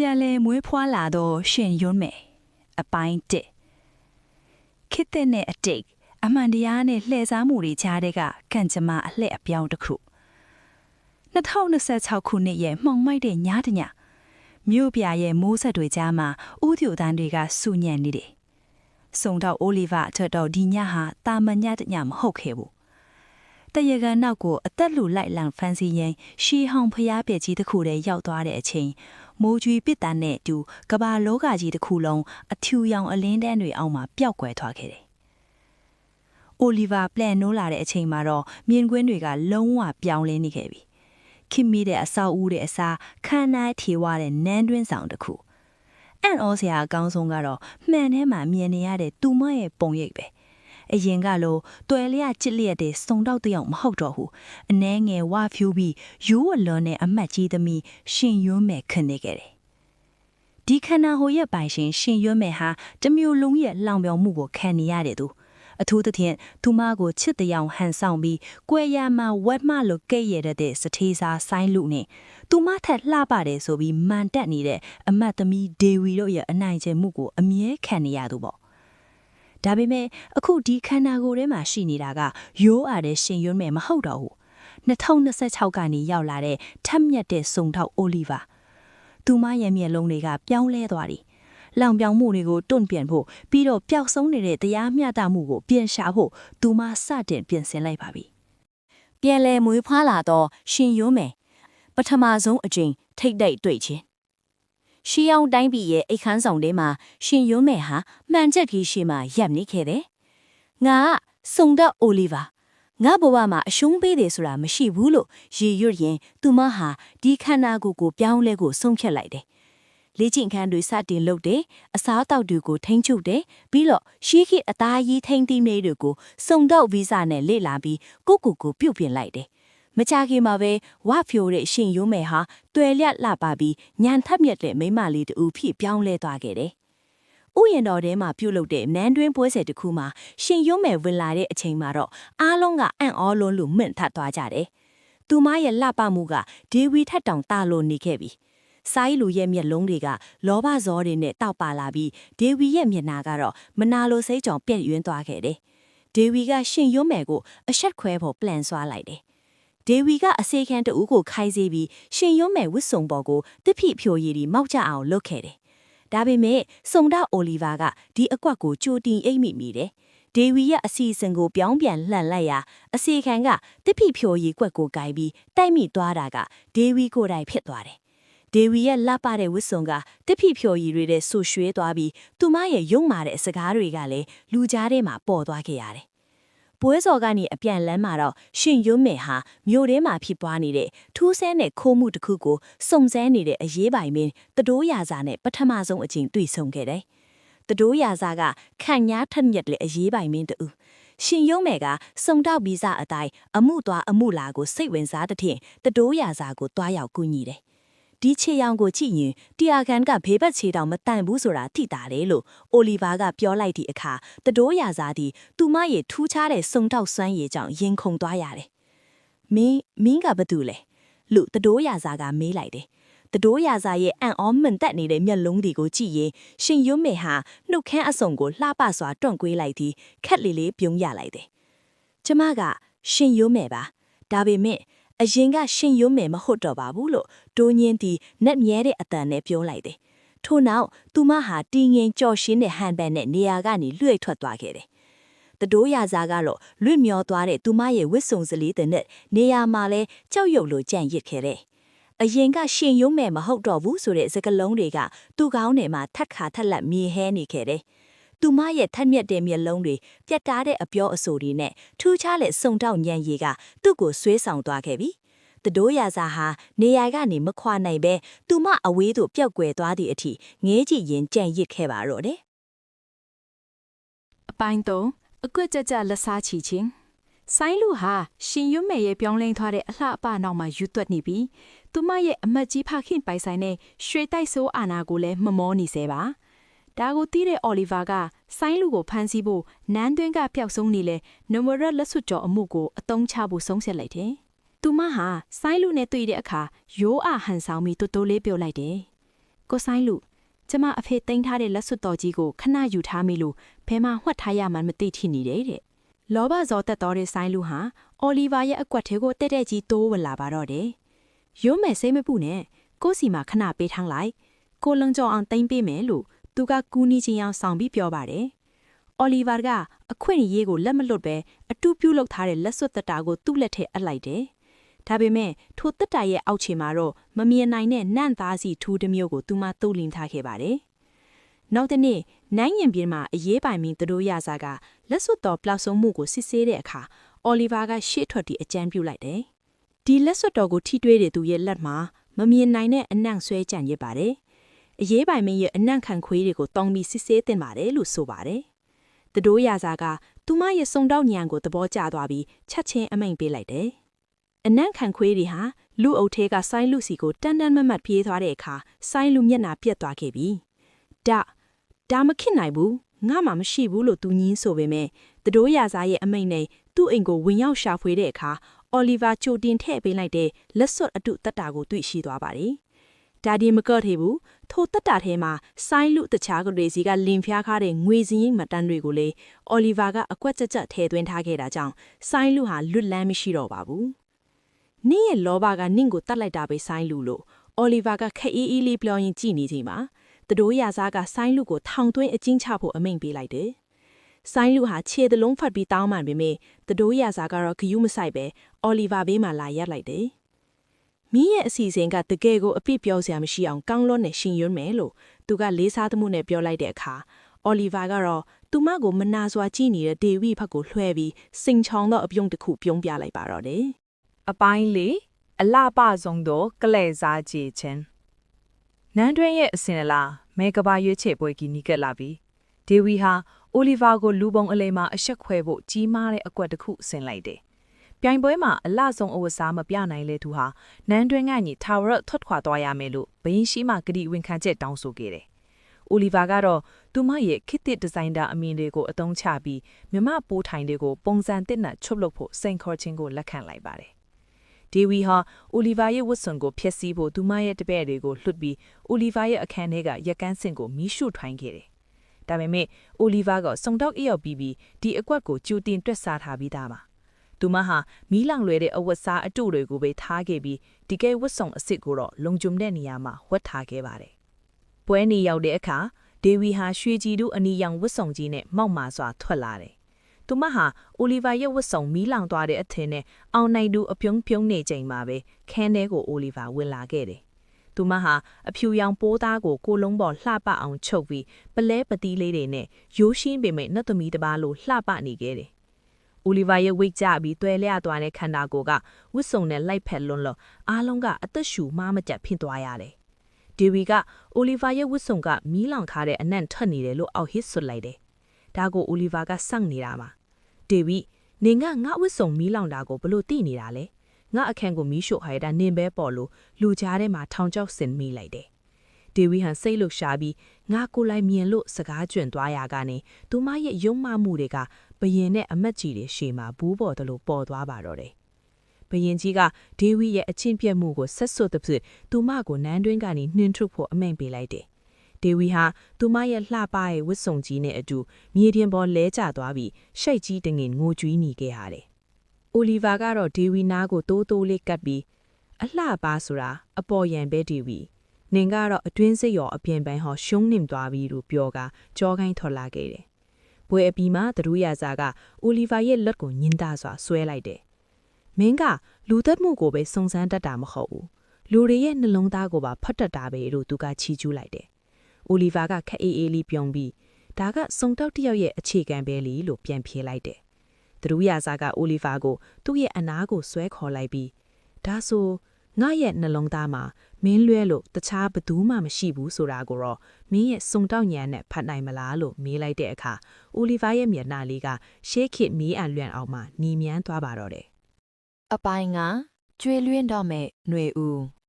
ပြန်လဲမွေးဖွားလာတော့ရှင်ရွန်းမယ်အပိုင်း1ခစ်တဲ့နဲ့အတိတ်အမှန်တရားနဲ့လှည့်စားမှုတွေကြားတဲ့ကကံကြမ္မာအလှည့်အပြောင်းတစ်ခု2026ခုနှစ်ရဲ့မှောင်မိုက်တဲ့ညတညမြို့ပြရဲ့မိုးဆက်တွေကြားမှာဥဒျိုတန်းတွေကစူညံနေတယ်စုံတော့အိုလီဗာအထက်တော့ဒီညဟာတာမန်ညတညမဟုတ်ခဲ့ဘူးတရကန်နောက်ကိုအသက်လူလိုက်လံဖန်စီရင်ရှီဟောင်ဖျားပြက်ကြီးတစ်ခုတည်းရောက်သွားတဲ့အချိန်မိုးကြွေပစ်တန်းနဲ့အတူကဘာလောကကြီးတစ်ခုလုံးအထူရောင်အလင်းတန်းတွေအောက်မှာပျောက်ကွယ်သွားခဲ့တယ်။အိုလီဗာပလန်နိုးလာတဲ့အချိန်မှာတော့မြင်ကွင်းတွေကလုံးဝပြောင်းလဲနေခဲ့ပြီ။ခင်မီတဲ့အဆောက်အဦတွေအစားခန်းနိုင်ထေဝါတဲ့နန်းတွင်းဆောင်တစ်ခု။အန်အောစရာအကောင်းဆုံးကတော့မှန်ထဲမှာမြင်နေရတဲ့သူမရဲ့ပုံရိပ်ပဲ။အရင်ကလိုတွယ်လျက်ချစ်လျက်တဲ့စုံတော့တယောက်မဟုတ်တော့ဘူးအနှဲငယ်ဝါဖြူပြီးရိုးဝလွန်နဲ့အမတ်ကြီးသမီးရှင်ရွန်းမယ်ခနေခဲ့တယ်ဒီခန္ဓာဟိုရဲ့ပိုင်ရှင်ရှင်ရွန်းမယ်ဟာတမျိုးလုံးရဲ့လောင်ပြောင်မှုကိုခံနေရတယ်သူအထူးသဖြင့်သူမကိုချစ်တယောင်ဟန်ဆောင်ပြီးကွယ်ရမှာဝက်မလိုကဲ့ရတဲ့စထေးစားဆိုင်းလူနဲ့သူမထက်လှပတယ်ဆိုပြီးမန်တက်နေတဲ့အမတ်သမီးဒေဝီတို့ရဲ့အနိုင်ကျင့်မှုကိုအမြဲခံနေရသူပေါ့ဒါပေမဲ့အခုဒီခန္ဓာကိုယ်ထဲမှာရှိနေတာကရိုးအားတဲ့ရှင်ရွန်းမယ်မဟုတ်တော့ဘူး2026ကနေရောက်လာတဲ့ထက်မြက်တဲ့စုံထောက်အိုလီဗာသူမရဲ့မျက်လုံးတွေကပြောင်းလဲသွားတယ်လောင်ပြောင်မှုတွေကိုတွန့်ပြန်ဖို့ပြီးတော့ပျောက်ဆုံးနေတဲ့တရားမျှတမှုကိုပြင်ရှာဖို့သူမစတင်ပြင်ဆင်လိုက်ပါပြီပြန်လဲမွေးဖွားလာတော့ရှင်ရွန်းမယ်ပထမဆုံးအကြိမ်ထိတ်တိုက်တွေ့ချင်းရှီအောင်တိုင်းပြည်ရဲ့အိတ်ခမ်းဆောင်ထဲမှာရှင်ရွန်းမယ်ဟာမှန်ချက်ကြီးရှိမှရပ်နေခဲ့တယ်။ငါကစုံတော့အိုလီဗာငါဘဝမှာအရှုံးပေးတယ်ဆိုတာမရှိဘူးလို့ရည်ရွတ်ရင်သူမဟာဒီခန္ဓာကိုယ်ကိုပြောင်းလဲကိုဆုံးဖြတ်လိုက်တယ်။လေ့ကျင့်ခန်းတွေစတင်လုပ်တယ်အစားအသောက်တွေကိုထိန်းချုပ်တယ်ပြီးတော့ရှီးခိအသားကြီးထိန်းသိမ်းနေတွေကိုစုံတော့ဗီဇနဲ့လေ့လာပြီးကိုပြုတ်ပြင်လိုက်တယ်မကြခင်မှာပဲဝါဖြိုတဲ့ရှင်ရွန်းမယ်ဟာတွယ်လျက်လှပပြီးညံထက်မြက်တဲ့မိန်းမလေးတူဖြစ်ပြောင်းလဲသွားခဲ့တယ်။ဥယျာဉ်တော်ထဲမှာပြုတ်လုတဲ့နန်းတွင်းပွဲဆက်တစ်ခုမှာရှင်ရွန်းမယ်ဝင်လာတဲ့အချိန်မှာတော့အားလုံးကအံ့ဩလုံးလို့မှင့်ထသွားကြတယ်။သူမရဲ့လှပမှုကဒေဝီထက်တောင်တာလို့နေခဲ့ပြီ။ဆိုင်းလူရဲ့မျက်လုံးတွေကလောဘဇောတွေနဲ့တောက်ပါလာပြီးဒေဝီရဲ့မျက်နှာကတော့မနာလိုစိတ်ကြောင့်ပြက်ယွင်းသွားခဲ့တယ်။ဒေဝီကရှင်ရွန်းမယ်ကိုအဆက်ခွဲဖို့ပလန်ဆွားလိုက်တယ်ဒေဝီကအစေခံတူကိုခိုင်းစေပြီးရှင်ရွန်းမယ်ဝစ်စုံပေါ်ကိုတစ်ဖိဖြိုရည်ဒီမောက်ကြအောင်လုပ်ခဲ့တယ်။ဒါပေမဲ့စုံတော့အိုလီဗာကဒီအကွက်ကိုကြိုတင်အိပ်မိတယ်။ဒေဝီရဲ့အစီအစဉ်ကိုပြောင်းပြန်လှန်လိုက်ရာအစေခံကတစ်ဖိဖြိုရည်ကွက်ကိုကိုင်ပြီးတိုက်မိသွားတာကဒေဝီကိုယ်တိုင်ဖြစ်သွားတယ်။ဒေဝီရဲ့လှပတဲ့ဝစ်စုံကတစ်ဖိဖြိုရည်တွေနဲ့ဆူရွှေသွားပြီးသူမရဲ့ယုံမာတဲ့စကားတွေကလည်းလူကြားထဲမှာပေါ်သွားခဲ့ရတယ်ပွဲစော်ကနေအပြန်လန်းမှာတော့ရှင်ရွန်းမယ်ဟာမြို့ထဲမှာဖြစ်ပွားနေတဲ့ထူးဆန်းတဲ့ခိုးမှုတစ်ခုကိုစုံစမ်းနေတဲ့အရေးပိုင်မင်းတတိုးရာဇာနဲ့ပထမဆုံးအကြိမ်တွေ့ဆုံခဲ့တယ်။တတိုးရာဇာကခန့်ညားထက်မြက်တဲ့အရေးပိုင်မင်းတူရှင်ရွန်းမယ်ကစုံတော့ဗီဇအတိုင်းအမှုသွားအမှုလာကိုစိတ်ဝင်စားတဲ့ထင်တတိုးရာဇာကိုတွားရောက်ကူညီတယ်။ဒီချေရောင်ကိုကြည့်ရင်တီယာကန်ကဘေးဘက်ခြေတောင်မတန်ဘူးဆိုတာသိတာလေလို့အိုလီဗာကပြောလိုက်သည့်အခါတတိုးရာဇာသည်သူမရဲ့ထူးခြားတဲ့စုံတောက်စွမ်းရည်ကြောင့်ရင်ခုန်သွားရတယ်။မင်းကဘာတူလဲလို့တတိုးရာဇာကမေးလိုက်တယ်။တတိုးရာဇာရဲ့အံ့ဩမှန်တက်နေတဲ့မျက်လုံးတွေကိုကြည့်ရင်ရှင်ရွန်းမယ်ဟာနှုတ်ခမ်းအစုံကိုလှပစွာတွန့်ကွေးလိုက်ပြီးခက်လေးလေးပြုံးရလိုက်တယ်။ကျမကရှင်ရွန်းမယ်ပါ။ဒါပေမဲ့အရင်ကရှင်ရွန်းမယ်မဟုတ်တော့ပါဘူးလို့တိုးညင်းသည်နက်မြဲတဲ့အတန်နဲ့ပြောလိုက်တယ်။ထို့နောက်သူမဟာတီငင်ကြော်ရှင်းတဲ့ဟန်ပန်နဲ့နေရာကနေလွှဲထွက်သွားခဲ့တယ်။တတိုးရာဇာကတော့လွတ်မျောသွားတဲ့သူမရဲ့ဝစ်စုံစလေးတဲ့နဲ့နေရာမှာလဲကြောက်ရွံ့လိုကြံ့ရစ်ခဲ့တယ်။အရင်ကရှင်ရွန်းမယ်မဟုတ်တော့ဘူးဆိုတဲ့စကားလုံးတွေကသူ့ကောင်းထဲမှာထက်ခါထက်လက်မြေဟဲနေခဲ့တယ်။သူမရဲ့ထက်မြက်တဲ့မျက်လုံးတွေပြတ်သားတဲ့အပြောအဆိုတွေနဲ့ထူးခြားတဲ့စုံတောက်ညံရည်ကသူ့ကိုဆွဲဆောင်သွားခဲ့ပြီ။တတိုးရာဇာဟာနေရာကနေမခွာနိုင်ပဲသူမအဝေးသို့ပျောက်ကွယ်သွားသည့်အထိငဲကြည့်ရင်ကြံ့ရစ်ခဲ့ပါတော့တယ်။အပိုင်း3အကွက်ကြကြလက်စားချီချင်းဆိုင်းလူဟာရှင်ရွန်းမယ်ရဲ့ပြောင်းလဲသွားတဲ့အလှအပနောက်မှာယူသွက်နေပြီးသူမရဲ့အမတ်ကြီးဖခင်ပိုင်ဆိုင်တဲ့ရွှေတိုက်ဆိုးအာနာကိုလည်းမမောနေစေပါဒါကိုသိတဲ့အော်လီဗာကဆိုင်းလူကိုဖမ်းဆီးဖို့နန်းသွင်းကပျောက်ဆုံးနေလေနမရလက်စွပ်ကြော်အမှုကိုအသုံးချဖို့ဆုံးဖြတ်လိုက်တယ်သူမဟာဆိုင်းလူနဲ့တွေ့တဲ့အခါရိုးအဟန်ဆောင်ပြီးတိုးတိုးလေးပြောလိုက်တယ် ကိုဆိုင်လူကျမအဖေသိမ်းထားတဲ့လက်စွပ်တော်ကြီးကိုခဏယူထားမိလို့ဘယ်မှာဝှက်ထားရမှန်းမသိချင်နေတယ်တဲ့လောဘဇောတက်တော်တဲ့ဆိုင်လူဟာအော်လီဗာရဲ့အကွက်ထဲကိုတက်တက်ကြီးတိုးဝင်လာပါတော့တယ်ရုံးမယ်စိတ်မပူနဲ့ကိုစီမှာခဏပေးထားလိုက်ကိုလုံကြောင်အောင်သိမ်းပေးမယ်လို့သူကကူနီချင်းအောင်ဆောင်ပြီးပြောပါတယ်အော်လီဗာကအခွင့်အရေးကိုလက်မလွတ်ပဲအတူပြုတ်လောက်ထားတဲ့လက်စွပ်တက်တာကိုသူ့လက်ထဲအပ်လိုက်တယ်ဒါပေမဲ့ထိုတက်တာရဲ့အောက်ခြေမှာတော့မမြင်နိုင်တဲ့နန့်သားစီထူးတစ်မျိုးကိုသူမတုံ့လင်းထားခဲ့ပါတယ်နောက်တနေ့နိုင်ရင်ပြင်းမှာအရေးပိုင်မင်းတို့ရစားကလက်စွပ်တော်ပလောက်ဆုံးမှုကိုစစ်ဆေးတဲ့အခါအော်လီဗာကရှေ့ထွက်ပြီးအကြံပြုလိုက်တယ်ဒီလက်စွပ်တော်ကိုထိတွေးတဲ့သူရဲ့လက်မှာမမြင်နိုင်တဲ့အနံ့ဆွဲကြံရစ်ပါတယ်အရေးပိုင်မင်းရဲ့အနံ့ခံခွေးတွေကိုတောင်းပြီးစစ်ဆေးတင်ပါတယ်လို့ဆိုပါတယ်တို့ရစားကသူမရဲ့စုံတော့ညံကိုသဘောကျသွားပြီးချက်ချင်းအမိန်ပေးလိုက်တယ်အနံ့ခံခွေးတွေဟာလူအုပ်ထဲကဆိုင်းလူစီကိုတန်တန်မတ်မတ်ပြေးသွားတဲ့အခါဆိုင်းလူမျက်နှာပြက်သွားခဲ့ပြီဒါမခင်နိုင်ဘူးငါမှမရှိဘူးလို့သူညင်းဆိုပေမဲ့တို့ရစားရဲ့အမိန်နဲ့သူ့အိမ်ကိုဝင်ရောက်ရှာဖွေတဲ့အခါအော်လီဗာကြိုတင်ထည့်ပေးလိုက်တဲ့လက်စွပ်အတုတက်တာကိုတွေ့ရှိသွားပါတယ်ဒါဒီမကော့သေးဘူးထိုတက်တာထဲမှာဆိုင်းလူတခြားကလေးစီကလင်ဖျားခါတဲ့ငွေစင်းရင်မတန်းတွေကိုလေအော်လီဗာကအကွက်ကြက်ထည့်သွင်းထားခဲ့တာကြောင့်ဆိုင်းလူဟာလွတ်လန်းမရှိတော့ပါဘူးနင့်ရဲ့လောဘကနင့်ကိုတတ်လိုက်တာပဲဆိုင်းလူလို့အော်လီဗာကခက်အေးလေးပြောရင်ကြည်နေချိန်မှာတို့ရစားကဆိုင်းလူကိုထောင်သွင်းအကျဉ်းချဖို့အမိန့်ပေးလိုက်တယ်ဆိုင်းလူဟာခြေသလုံးဖတ်ပြီးတောင်းပန်ပေမဲ့တို့ရစားကတော့ဂယုမဆိုင်ပဲအော်လီဗာဘေးမှာလာရပ်လိုက်တယ်မင်းရဲ့အစီအစဉ်ကတကယ်ကိုအပြစ်ပြောစရာမရှိအောင်ကောင်းလွန်းနဲ့ရှင်ရွန်းမယ်လို့သူကလေးစားသမှုနဲ့ပြောလိုက်တဲ့အခါအော်လီဗာကတော့သူမကိုမနာစွာကြည့်နေတဲ့ဒေဝီဘက်ကိုလွှဲပြီးစိန်ချောင်းသောအပြုံးတစ်ခုပြုံးပြလိုက်ပါတော့တယ်အပိုင်းလေးအလှပဆုံးသောကလဲစားကြည်ချင်းနန်းတွင်းရဲ့အစင်အလားမဲကဘာရွေးချယ်ပွဲကြီးနီးကပ်လာပြီးဒေဝီဟာအိုလီဗာကိုလူပုံအလဲမှာအဆက်ခွဲဖို့ကြီးမားတဲ့အကွက်တစ်ခုဆင်လိုက်တယ်ပြိုင်ပွဲမှာအလှဆုံးအဝတ်စားမပြနိုင်လေသူဟာနန်းတွင်းကညီထာဝရထွက်ခွာသွားရမယ်လို့ဘရင်ရှိမှဂတိဝင်ခံချက်တောင်းဆိုခဲ့တယ်အိုလီဗာကတော့သူမရဲ့ခစ်တစ်ဒီဇိုင်နာအမည်တွေကိုအသုံးချပြီးမြမပိုးထိုင်တွေကိုပုံစံတစ်နဲ့ချုပ်လုပ်ဖို့စိန်ခေါ်ခြင်းကိုလက်ခံလိုက်ပါတယ်ဒေဝီဟာအိုလီဗာရဲ့ဝတ်စုံကိုဖျက်ဆီးဖို့သူမရဲ့တပည့်တွေကိုလွှတ်ပြီးအိုလီဗာရဲ့အခန်းထဲကရက်ကန်းစင်ကိုမီးရှို့ထိုင်ခဲ့တယ်။ဒါပေမဲ့အိုလီဗာကစုံတောက်အရောက်ပြီးဒီအကွက်ကိုကြိုတင်တွက်စားထားပြီးသားပါ။သူမဟာမီးလောင်လွယ်တဲ့အဝတ်စားအတုတွေကိုပဲထားခဲ့ပြီးဒီကဲဝတ်စုံအစ်စ်ကိုတော့လုံခြုံတဲ့နေရာမှာဝတ်ထားခဲ့ပါတယ်။ပွဲနေရောက်တဲ့အခါဒေဝီဟာရွှေကြည်တို့အနီရောင်ဝတ်စုံကြီးနဲ့မောက်မာစွာထွက်လာတယ်။သူမဟာအိုလီဗာရဲ့ဝတ်စုံမီးလောင်သွားတဲ့အထင်နဲ့အောင်နိုင်သူအပြုံးပြုံးနေချိန်မှာပဲခန်းထဲကိုအိုလီဗာဝင်လာခဲ့တယ်။သူမဟာအဖြူရောင်ပိုးသားကိုကိုလုံးပေါ်လှပအောင်ချုပ်ပြီးပလဲပတီးလေးတွေနဲ့ရိုးရှင်းပေမဲ့နှက်သမီးတစ်ပါးလိုလှပနေခဲ့တယ်။အိုလီဗာရဲ့ဝိတ်ကြပြီးတွဲလျသွားတဲ့ခန္ဓာကိုယ်ကဝတ်စုံနဲ့လိုက်ဖက်လွန်းလို့အားလုံးကအသက်ရှူမှမကြက်ဖြစ်သွားရတယ်။ဒေဝီကအိုလီဗာရဲ့ဝတ်စုံကမီးလောင်ထားတဲ့အနံ့ထွက်နေတယ်လို့အောက်ဟစ်ဆွလိုက်တယ်။ဒါကိုအိုလီဗာကစောင့်နေတာမှာဒေဝီနေငါဝတ်စုံမီးလောင်တာကိုဘလို့သိနေတာလဲငါအခန်းကိုမီးရှို့ဟိုက်တာနင်ပဲပေါ်လို့လူကြားထဲမှာထောင်ချောက်ဆင်မိလိုက်တယ်ဒေဝီဟန်စိတ်လှရှားပြီးငါကိုလိုက်မြင်လို့စကားကျွံသွားရကနေသူမရဲ့ယုံမှမှုတွေကဘယင်နဲ့အမတ်ကြီးတွေရှေ့မှာဘူးပေါ်တယ်လို့ပေါ်သွားပါတော့တယ်ဘယင်ကြီးကဒေဝီရဲ့အချင်းပြတ်မှုကိုဆက်စွတ်တဲ့ဖြစ်သူမကိုနန်းတွင်းကနေနှင်းထုတ်ဖို့အမိန့်ပေးလိုက်တယ်ဒေဝီဟာသူမရဲ့လှပရဲ့ဝတ်စုံကြီးနဲ့အတူမြေပြင်ပေါ်လဲကျသွားပြီးရှိတ်ကြီးတငင်ငိုကြွေးနေခဲ့ရတယ်။အိုလီဗာကတော့ဒေဝီနားကိုတိုးတိုးလေးကပ်ပြီးအလှပါဆိုတာအပေါ်ယံပဲဒေဝီနင်ကတော့အတွင်းစိတ်ရောအပြင်ပန်းဟောရှုံးနှင်သွားပြီလို့ပြောကကြောခိုင်းထွက်လာခဲ့တယ်။ဘွယ်အပီမှာသူရစာကအိုလီဗာရဲ့လက်ကိုညှင်းသားစွာဆွဲလိုက်တယ်။မင်းကလူသက်မှုကိုပဲစုံစမ်းတတ်တာမဟုတ်ဘူး။လူတွေရဲ့နှလုံးသားကိုပါဖတ်တတ်တာပဲလို့သူကချီးကျူးလိုက်တယ်။အိုလီဗာကခက်အေးအေးလေးပြုံးပြီးဒါကစုံတောက်တယောက်ရဲ့အခြေခံပဲလီလို့ပြန်ဖြေလိုက်တယ်။သူရစာကအိုလီဗာကိုသူ့ရဲ့အနားကိုဆွဲခေါ်လိုက်ပြီးဒါဆိုငါရဲ့နှလုံးသားမှာမင်းလွဲလို့တခြားဘသူမှမရှိဘူးဆိုတာကိုတော့မင်းရဲ့စုံတောက်ညံနဲ့ဖတ်နိုင်မလားလို့မေးလိုက်တဲ့အခါအိုလီဗာရဲ့မျက်နှာလေးကရှေးခေတ်မီးအံလွန့်အောင်မှနီမြန်းသွားပါတော့တယ်။အပိုင်းကကျွေးလွင်းတော့မဲ့ຫນွေဦ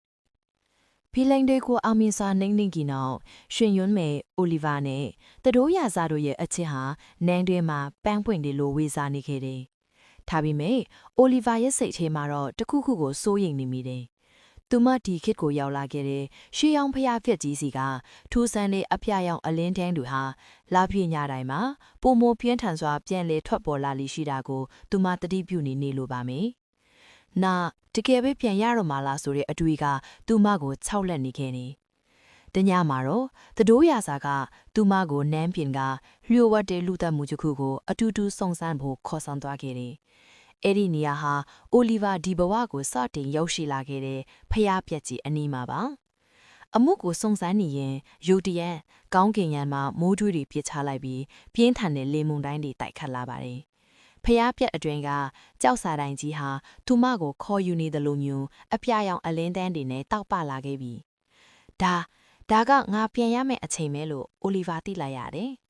းဖီလိန်တွေကိုအောင်မြင်စွာနှိမ့်နှိမ့်ကြီးနောက်ရှင်ယွန်းမဲအိုလီဗာနဲ့တို့ရစာတို့ရဲ့အချစ်ဟာနန်းတွင်မှာပန်းပွင့်တွေလိုဝေစားနေခဲ့တယ်။ဒါပေမဲ့အိုလီဗာရဲ့စိတ်ထဲမှာတော့တခုခုကိုစိုးရိမ်နေမိတယ်။ သူမဒီခေတ်ကိုရောက်လာခဲ့တဲ့ရှေးရောင်ဖျားဖြစ်ကြီးစီကထူးဆန်းတဲ့အဖျားရောင်အလင်းတန်းတွေဟာလာပြည့်ညတိုင်းမှာပုံမပြင်းထန်စွာပြန်လေထွက်ပေါ်လာလိရှိတာကိုသူမတတိပြုနေလိုပါမယ်။နာတကယ်ပဲပြန်ရတော့မှလားဆိုတဲ့အတွေ့ကသူမကို၆လက်နေခဲ့နေ။တညမှာတော့သတိုးရစာကသူမကိုနန်းပြင်ကလျှို့ဝှက်တဲ့လူသက်မှုတစ်ခုကိုအတူတူစုံစမ်းဖို့ခေါ်ဆောင်သွားခဲ့တယ်။အဲ့ဒီနေရာဟာအိုလီဗာဒီဘဝကိုစတင်ရောက်ရှိလာခဲ့တဲ့ဖျားပြက်ကြီးအနီးမှာပါ။အမှုကိုစုံစမ်းနေရင်ရုတ်တရက်ကောင်းကင်ယံမှာမိုးတွေးတွေပြစ်ချလိုက်ပြီးပြင်းထန်တဲ့လေမုန်တိုင်းတွေတိုက်ခတ်လာပါတယ်။ဖျားပြက်အတွင်ကကြောက်စာတိုင်ကြီးဟာသူမကိုခေါ်ယူနေတယ်လို့မျိုးအပြာရောင်အလင်းတန်းတွေနဲ့တောက်ပလာခဲ့ပြီ။ဒါကငါပြန်ရမယ့်အချိန်ပဲလို့အိုလီဗာသိလိုက်ရတယ်။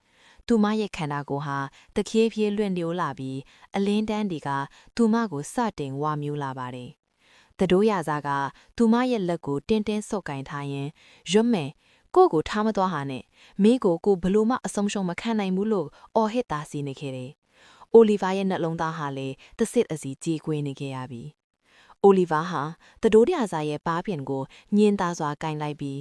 သူမရဲ့ခန္ဓာကိုယ်ဟာတဖြည်းဖြည်းလွင့်လျိုးလာပြီးအလင်းတန်းတွေကသူမကိုစတင်ဝါမျိုးလာပါတယ်။တတိုးရစားကသူမရဲ့လက်ကိုတင်းတင်းဆုပ်ကင်ထားရင်ရွတ်မယ်ကိုထားမသွားဟာနဲ့မင်းကိုဘလို့မှအဆုံးရှုံးမခံနိုင်ဘူးလို့အော်ဟစ်တာစီနေခဲ့တယ်။အိုလီဗာရဲ့နှလုံးသားဟာလည်းတဆစ်အစီကြေကွင်းနေခဲ့ရပြီ။အိုလီဗာဟာတတိုးရစားရဲ့ပါးပြင်ကိုညင်သားစွာကင်လိုက်ပြီး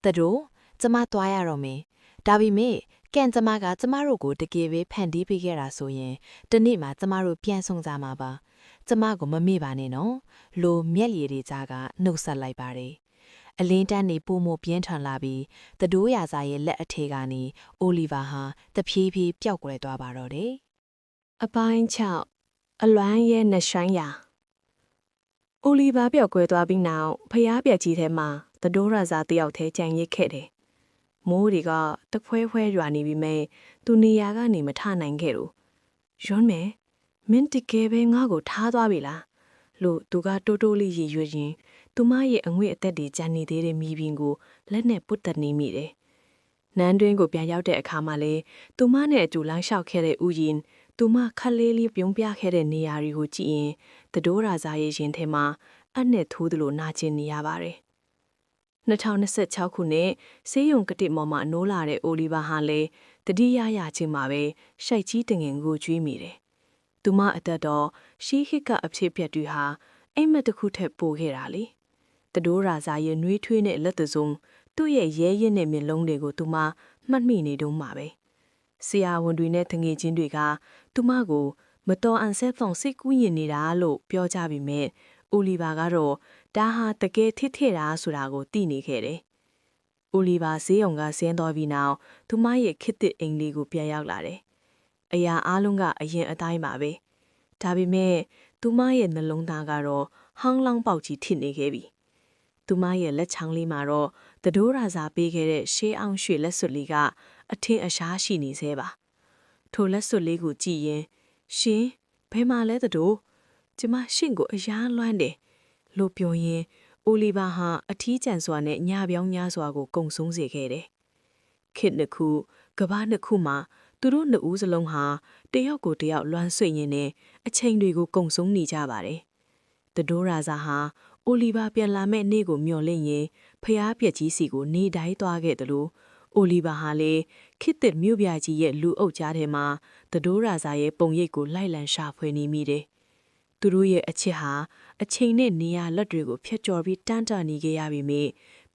တတိုးကျမသွားရတော့မယ်။ဒါပေမဲ့ကန်ကျမကကျမတို့ကိုတကယ်ပဲဖန်တီးပေးခဲ့တာဆိုရင်တနေ့မှကျမတို့ပြန်ဆုံကြမှာပါကျမကိုမမေ့ပါနဲ့နော်လိုမျက်ရည်တွေကြားကနှုတ်ဆက်လိုက်ပါတယ်အလင်းတန်းနေပုံမပြင်းထန်လာပြီးတတိုးရစာရဲ့လက်အထည်ကနေအိုလီဗာဟာတဖြည်းဖြည်းပျောက်ကွယ်သွားပါတော့တယ်အပိုင်း6အလွမ်းရဲ့နှဆိုင်ရာအိုလီဗာပျောက်ကွယ်သွားပြီးနောက်ဖျားပြက်ကြီးထဲမှာတတိုးရစာတယောက်တည်းကြံရစ်ခဲ့တယ်မိုးတွေကတဖွဲဖွဲရွာနေပြီမဲ့သူနေရာကနေမထနိုင်ခဲ့လို့ရွန်းမယ်မင်းတကယ်ပဲငါ့ကိုထားသွားပြီလားလို့သူကတိုးတိုးလေးရည်ရွယ်ရင်သူမရဲ့အငွေ့အသက်တွေကြံနေသေးတဲ့မိပင်ကိုလက်နဲ့ပုတ်တက်နေမိတယ်နန်းတွင်းကိုပြန်ရောက်တဲ့အခါမှာလေသူမနဲ့အတူလမ်းလျှောက်ခဲ့တဲ့ဥယျင်သူမခက်လေးလေးပြုံးပြခဲ့တဲ့နေရာတွေကိုကြည့်ရင်တတိုးရာဇာရဲ့ရင်ထဲမှာအနဲ့ထိုးသလိုနာကျင်နေရပါတယ်2026ခုနှစ်ဆေးရုံကတိမော်မှာနိုးလာတဲ့အိုလီဗာဟာလည်းတတိယရချင်းမှာပဲရှိုက်ကြီးတငင်ကိုကျွေးမိတယ်။သူမအသက်တော်ရှီးဟစ်ကအဖြစ်ပြက်တွေဟာအိမ်မက်တစ်ခုထက်ပိုခဲ့တာလေ။တတိုးရာဇာရဲ့နှွေးထွေးတဲ့လက်သစုံသူ့ရဲ့ရဲရင့်တဲ့မျက်လုံးတွေကိုသူမမှတ်မိနေတုန်းမှာပဲ။ဆရာဝန်တွေနဲ့တငယ်ချင်းတွေကသူမကိုမတော်အန်ဆက်ဆောင်စိတ်ကူးရင်နေတာလို့ပြောကြပြီးမြဲအိုလီဗာကတော့ဒါဟာတကယ်ထစ်ထတာဆိုတာကိုသိနေခဲ့တယ်။အိုလီဗာဈေးရုံကဆင်းသွားပြီးနောက်သူမရဲ့ခစ်တစ်အိမ်လေးကိုပြန်ရောက်လာတယ်။အရာအားလုံးကအရင်အတိုင်းပါပဲ။ဒါပေမဲ့သူမရဲ့နှလုံးသားကတော့ဟောင်းလောင်းပေါက်ကြီးထစ်နေခဲ့ပြီ။သူမရဲ့လက်ချောင်းလေးမှာတော့တတိုးရာစာပေးခဲ့တဲ့ရှေးအောင်ရွှေလက်စွပ်လေးကအထင်အရှားရှိနေသေးပါ။ထိုလက်စွပ်လေးကိုကြည့်ရင်ရှင်ဘယ်မှာလဲတတိုးကျမရှင့်ကိုအရားလွှမ်းတယ်လို့ပြောရင်အိုလီဗာဟာအထီးကျန်စွာနဲ့ညပြောင်းညစွာကိုကုံဆုံးစေခဲ့တယ်။ခေတ်နှစ်ခုကဘာနှစ်ခုမှာသူတို့နှစ်ဦးစလုံးဟာတယောက်ကိုတယောက်လွှမ်းဆွေ့ရင်းနဲ့အချိန်တွေကိုကုံဆုံးနေကြပါတယ်။တတိုးရာဇာဟာအိုလီဗာပြန်လာမဲ့နေ့ကိုမျှော်လင့်ရင်ဖျားပြက်ကြီးစီကိုနေတိုင်းသွားခဲ့တယ်လို့အိုလီဗာဟာလေခေတ်တစ်မြို့ပြကြီးရဲ့လူအုပ်ကြားထဲမှာတတိုးရာဇာရဲ့ပုံရိပ်ကိုလိုက်လံရှာဖွေနေမိတယ်။သူတို့ရဲ့အချစ်ဟာအချိန်နဲ့နေရာလက်တွေကိုဖျက်ကျော်ပြီးတန်းတနေခဲ့ရပြီမေ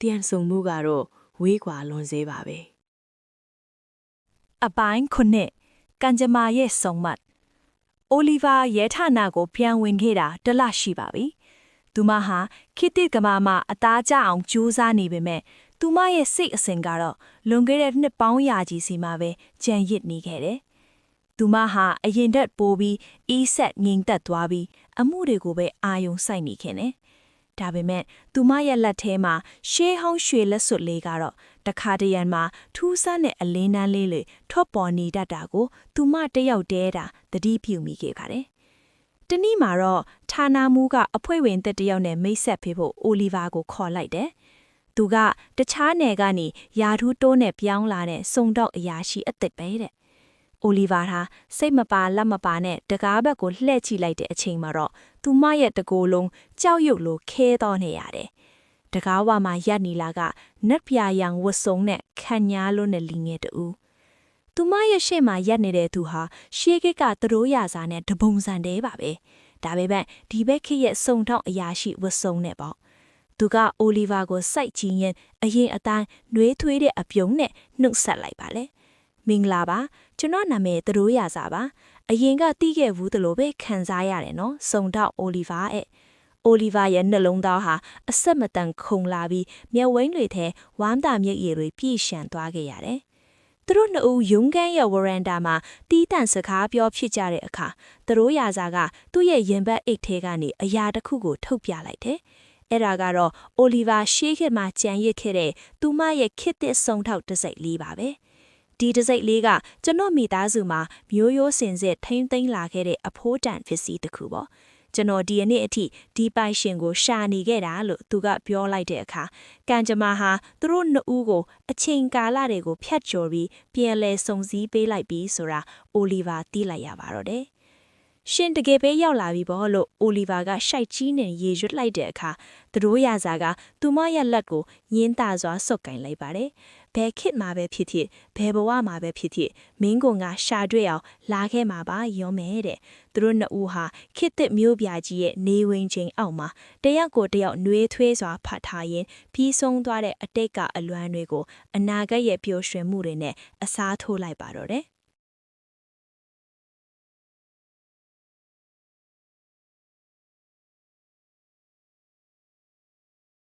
တန်ဆုံမှုကတော့ဝေးကွာလွန်စေပါပဲအပိုင်း9ကန်ဂျမာရဲ့စုံမတ်အိုလီဗာရဲဌာနကိုပြန်ဝင်ခဲ့တာတလရှိပါပြီသူမဟာခစ်တစ်ကမာမှာအသားကျအောင်ကြိုးစားနေပေမဲ့သူမရဲ့စိတ်အစဉ်ကတော့လွန်ခဲ့တဲ့နှစ်ပေါင်းရာကြီးစီမှာပဲကြံရစ်နေခဲ့တယ်သူမဟာအရင်တက်ပိုးပြီးအီးဆက်ငိမ်သက်သွားပြီးအမှုတွေကိုပဲအာယုံစိုက်နေခင်တယ်။ဒါပေမဲ့သူမရဲ့လက်ထဲမှာရှေးဟောင်းရွှေလက်စွပ်လေးကတော့တခါတရံမှာထူးဆန်းတဲ့အလင်းတန်းလေးတွေထွက်ပေါ်နေတတ်တာကိုသူမတယောက်တည်းတာသတိပြုမိခဲ့ပါတယ်။တနည်းမှာတော့ဌာနမှူးကအဖွဲဝင်တစ်တယောက်နဲ့မိတ်ဆက်ဖေးဖို့အိုလီဗာကိုခေါ်လိုက်တယ်။သူကတခြားနယ်ကနေယာထူးတိုးနဲ့ပြောင်းလာတဲ့စုံတော့အရာရှိအစ်စ်ပဲတဲ့။အိုလီဗာဟာစိတ်မပါလက်မပါနဲ့တကားဘက်ကိုလှည့်ကြည့်လိုက်တဲ့အချိန်မှာတော့သူမရဲ့တကိုယ်လုံးကြောက်ရွံ့လို့ခဲတော့နေရတယ်။တကားဝမှာရပ်နေလာကနက်ပြာရောင်ဝတ်စုံနဲ့ခန့်ညားလို့နဲ့လီငယ်တူ။သူမရဲ့ရှေ့မှာရပ်နေတဲ့သူဟာရှေးကိကသရိုးရာစာနဲ့တပုံစံတဲပါပဲ။ဒါပေမဲ့ဒီဘက်ခေတ်ရဲ့စုံထောက်အရာရှိဝတ်စုံနဲ့ပေါ့။ သူကအိုလီဗာကိုစိုက်ကြည့်ရင်အရင်အတိုင်းနှွေးထွေးတဲ့အပြုံးနဲ့နှုတ်ဆက်လိုက်ပါလေမင်္ဂလာပါကျွန်တော်နာမည်သတို့ရစာပါအရင်ကတီးခဲ့ဘူးသလိုပဲခံစားရတယ်နော်စုံတော့အိုလီဗာရဲ့အိုလီဗာရဲ့နှလုံးသားဟာအဆက်မတန်ခုန်လာပြီးမျက်ဝန်းတွေထဲဝမ်းသာမျက်ရည်တွေပြည့်ရှံသွားခဲ့ရတယ်သူတို့နှစ်ဦးရုံးခန်းရဲ့ဝရန်တာမှာတီးတန့်စကားပြောဖြစ်ကြတဲ့အခါသတို့ရစာကသူ့ရဲ့ရင်ဘတ်အိတ်ထဲကနေအရာတစ်ခုကိုထုတ်ပြလိုက်တယ်အဲ့ဒါကတော့အိုလီဗာရှေးခေတ်မှာကြံရစ်ခဲ့တဲ့သူမရဲ့ခေတ်သစ်ဆုံးထောက်တစ်စိတ်လေးပါပဲဒီတစ်စိတ်လေးကကျွန်တော်မိသားစုမှာမျိုးရိုးစင်စစ်ထိမ့်သိမ်းလာခဲ့တဲ့အဖိုးတန်ပစ္စည်းတစ်ခုပေါ့ကျွန်တော်ဒီနေ့အထိဒီပိုင်ရှင်ကိုရှာနေခဲ့တာလို့သူကပြောလိုက်တဲ့အခါကံကြမ္မာဟာသူတို့နှစ်ဦးကိုအချိန်ကာလတွေကိုဖျက်ကျော်ပြီးပြန်လဲစုံစည်းပေးလိုက်ပြီးဆိုတာအိုလီဗာသိလိုက်ရပါတော့တယ်ရှင်တကယ်ပဲရောက်လာပြီပေါ့လို့အိုလီဗာကရှိုက်ကြီးနဲ့ရေရွတ်လိုက်တဲ့အခါသူတို့ရစာကသူမရဲ့လက်ကိုညင်းတာစွာဆုပ်ကင်လိုက်ပါတယ်ဘယ်ခေတ်မှာပဲဖြစ်ဖြစ်ဘယ်ဘဝမှာပဲဖြစ်ဖြစ်မင်းကရှာတွေ့အောင်လာခဲ့မှာပါရောမယ်တဲ့သူတို့နှစ်ဦးဟာခေတ်သစ်မျိုးပြကြီးရဲ့နေဝင်ချိန်အောက်မှာတယောက်ကိုတယောက်နှွေးထွေးစွာဖတ်ထားရင်ပြီးဆုံးသွားတဲ့အတိတ်ကအလွမ်းတွေကိုအနာဂတ်ရဲ့ပျော်ရွှင်မှုတွေနဲ့အစားထိုးလိုက်ပါတော့တယ်